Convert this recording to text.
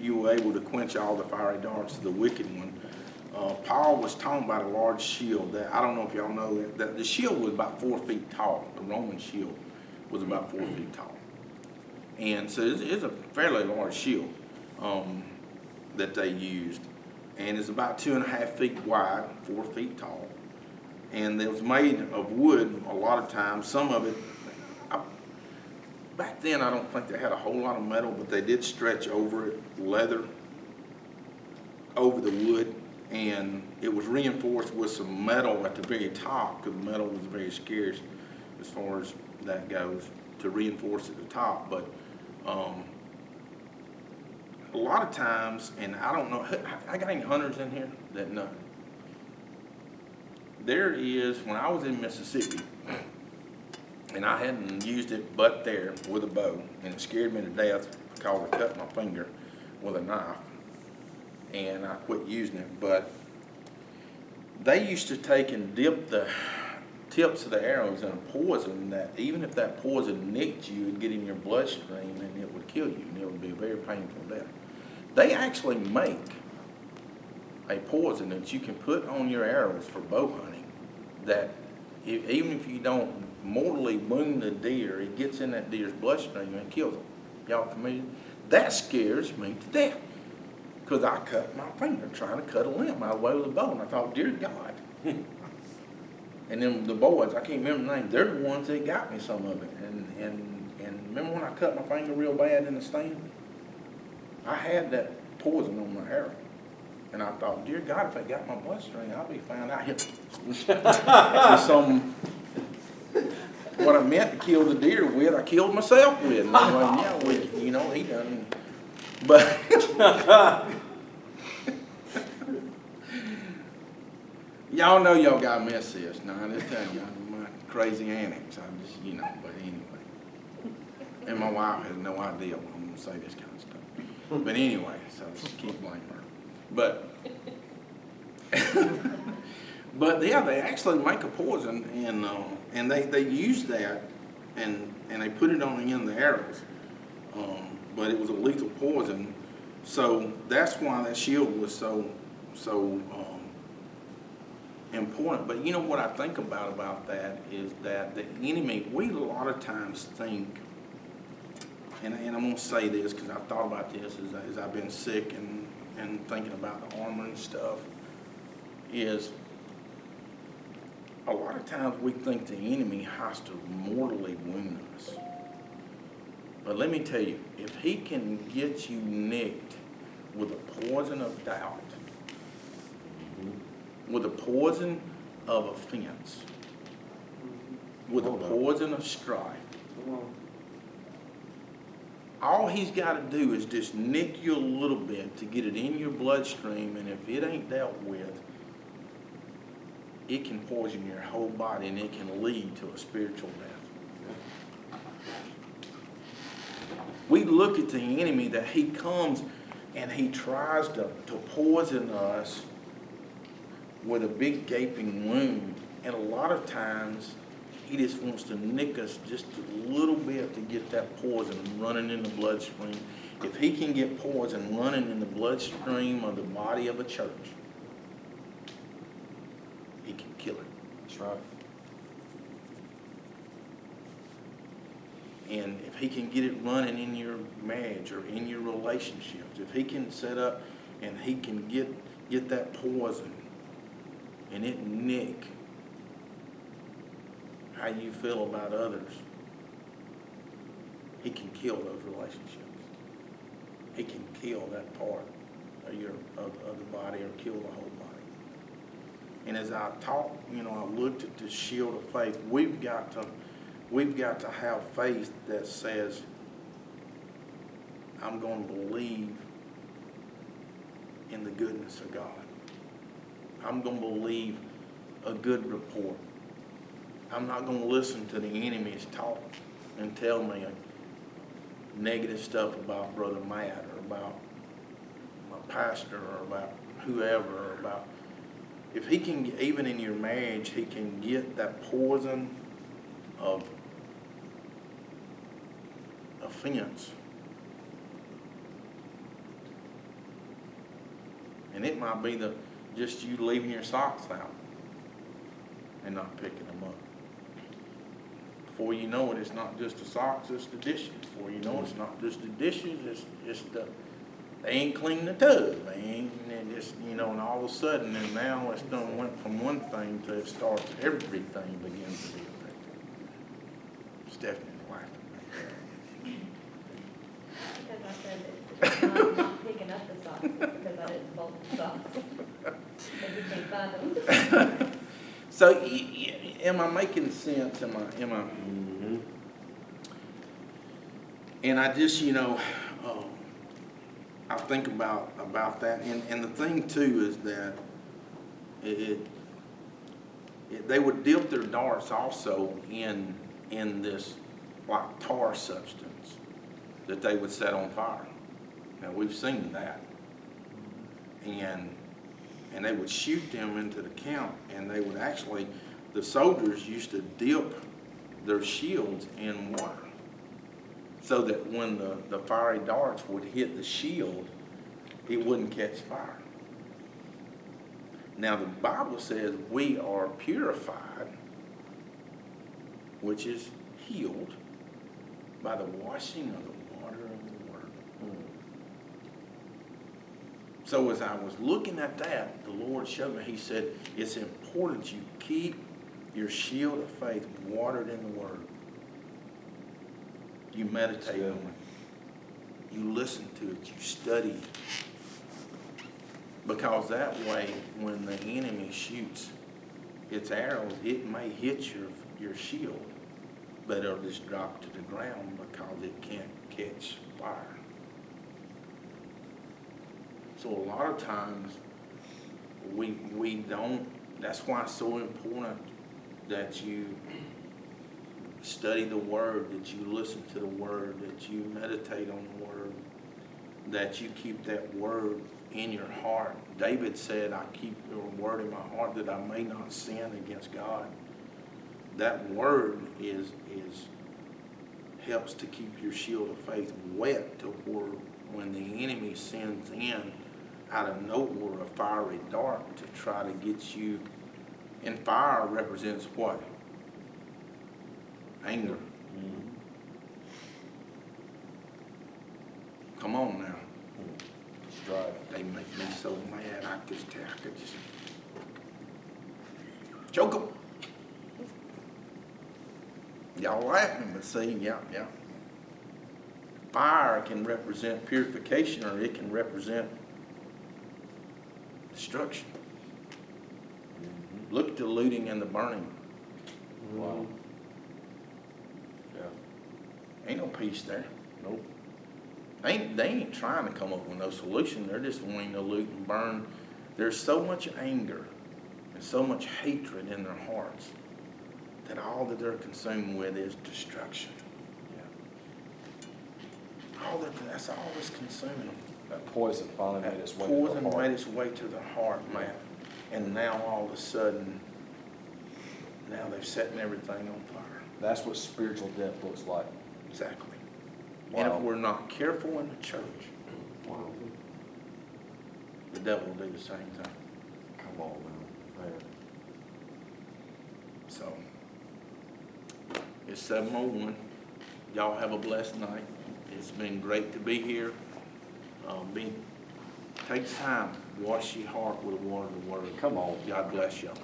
You were able to quench all the fiery darts of the wicked one. Paul was talking about a large shield that, I don't know if y'all know that the shield was about 4 feet tall. The Roman shield was about 4 feet tall. And so it's a fairly large shield that they used. And it's about 2.5 feet wide, 4 feet tall. And it was made of wood a lot of times. Some of it, back then I don't think they had a whole lot of metal, but they did stretch over it, leather, over the wood. And it was reinforced with some metal at the very top, because metal was very scarce as far as that goes, to reinforce at the top. But a lot of times, and I don't know, I got any hunters in here that know? There is, when I was in Mississippi, and I hadn't used it but there with a bow, and it scared me to death because I cut my finger with a knife, and I quit using it. But they used to take and dip the tips of the arrows in a poison that even if that poison nicked you, it'd get in your bloodstream and it would kill you, and it would be a very painful death. They actually make a poison that you can put on your arrows for bow hunting that even if you don't mortally wound the deer, it gets in that deer's bloodstream and kills them. Y'all familiar? That scares me to death because I cut my finger trying to cut a limb out of the way with a bow, and I thought, dear God. And then the boys, I can't remember the name, they're the ones that got me some of it. And remember when I cut my finger real bad in the stand? I had that poison on my arrow. And I thought, dear God, if they got my bloodstream, I'll be found out here with some, what I meant to kill the deer with, I killed myself with. And I'm like, yeah, you know, he done. But y'all know y'all got to miss this. Now, I just tell you, my crazy antics. I just, you know, but anyway. And my wife has no idea when I'm going to say this kind of stuff. But anyway, so just keep blaming her. But, but yeah, they actually make a poison, and they use that, and they put it on the end of the arrows. But it was a lethal poison, so that's why that shield was so important. But you know what I think about that is that the enemy, we a lot of times think, and I'm going to say this because I've thought about this as I've been sick and thinking about the armor and stuff, is a lot of times we think the enemy has to mortally wound us. But let me tell you, if he can get you nicked with the poison of doubt, with the poison of offense, with the poison of strife, all he's got to do is just nick you a little bit to get it in your bloodstream, and if it ain't dealt with, it can poison your whole body, and it can lead to a spiritual death. We look at the enemy that he comes and he tries to poison us with a big gaping wound, and a lot of times he just wants to nick us just a little bit to get that poison running in the bloodstream. If he can get poison running in the bloodstream of the body of a church, he can kill it. That's right. And if he can get it running in your marriage or in your relationships, if he can set up and he can get that poison and it nick how you feel about others, he can kill those relationships. He can kill that part of the body, or kill the whole body. And as I talked, you know, I looked at this shield of faith. We've got to have faith that says, I'm going to believe in the goodness of God. I'm going to believe a good report. I'm not going to listen to the enemy's talk and tell me negative stuff about Brother Matt, or about my pastor, or about whoever, or about, if he can, even in your marriage, he can get that poison of offense And it might be just you leaving your socks out and not picking them up. Before you know it, it's not just the socks, it's the dishes. Before you know it, it's not just the dishes, it's they ain't cleaned the tub. They ain't, and just, and all of a sudden, and now it's done went from one thing to it starts, everything begins to be affected. Stephanie's laughing. Because I said that I'm not picking up the socks because I didn't fold the socks. But you can't find them. So, am I making sense? Am I? Mm-hmm. And I just, I think about that. And the thing too is that they would dip their darts also in this like tar substance that they would set on fire. Now we've seen that. And they would shoot them into the camp, and they would actually, the soldiers used to dip their shields in water so that when the fiery darts would hit the shield, it wouldn't catch fire. Now the Bible says we are purified, which is healed, by the washing of the water of the Word. So as I was looking at that, the Lord showed me, He said, it's important you keep your shield of faith watered in the Word. You meditate on it. You listen to it. You study it. Because that way, when the enemy shoots its arrows, it may hit your shield, but it'll just drop to the ground because it can't catch fire. So a lot of times, we don't, that's why it's so important that you study the Word, that you listen to the Word, that you meditate on the Word, that you keep that Word in your heart. David said, I keep your Word in my heart that I may not sin against God. That Word helps to keep your shield of faith wet to where when the enemy sends in out of nowhere a fiery dart to try to get you, and fire represents what? Anger. Mm-hmm. Come on now. It's dry. They make me so mad, I could just choke them. Y'all laughing, but see, yeah. Fire can represent purification, or it can represent destruction. Mm-hmm. Look at the looting and the burning. Wow. Yeah. Ain't no peace there. Nope. They ain't trying to come up with no solution. They're just wanting to loot and burn. There's so much anger and so much hatred in their hearts that all that they're consumed with is destruction. Yeah. That's all that's consuming them. That poison finally made its way to Poison the heart. made its way to the heart, man. And now all of a sudden, now they're setting everything on fire. That's what spiritual death looks like. Exactly. Wow. And if we're not careful in the church, Wow. the devil will do the same thing. Come on, man. So, it's 7:01. Y'all have a blessed night. It's been great to be here. Take time, wash your heart with the water of the Word. Come on. God bless y'all.